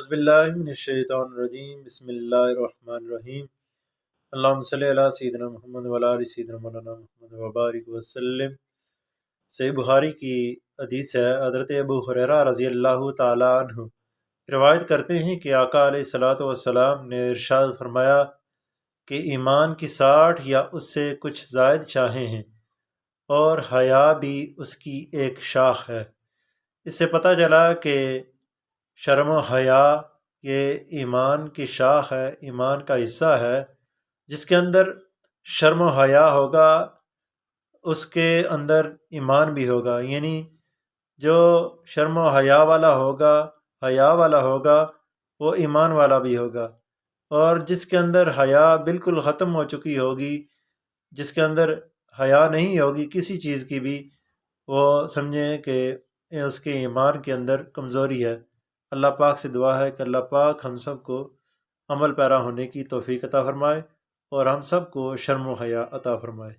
باللہ من الشیطان الرجیم بسم اللہ الرحمن الرحیم اللہم صلی علی سیدنا محمد وعلی آل سیدنا مولانا محمد وبارک وسلم۔ صحیح بخاری کی حدیث ہے، حضرت ابو ہریرہ رضی اللہ تعالیٰ عنہ روایت کرتے ہیں کہ آقا علیہ الصلوۃ والسلام نے ارشاد فرمایا کہ ایمان کی 60 یا اس سے کچھ زائد شاخیں ہیں اور حیا بھی اس کی ایک شاخ ہے۔ اس سے پتہ چلا کہ شرم و حیا یہ ایمان کی شاخ ہے، ایمان کا حصہ ہے۔ جس کے اندر شرم و حیا ہوگا اس کے اندر ایمان بھی ہوگا، یعنی جو شرم و حیا والا ہوگا وہ ایمان والا بھی ہوگا، اور جس کے اندر حیا بالکل ختم ہو چکی ہوگی، جس کے اندر حیا نہیں ہوگی کسی چیز کی بھی، وہ سمجھیں کہ اس کے ایمان کے اندر کمزوری ہے۔ اللہ پاک سے دعا ہے کہ اللہ پاک ہم سب کو عمل پیرا ہونے کی توفیق عطا فرمائے اور ہم سب کو شرم و حیا عطا فرمائے۔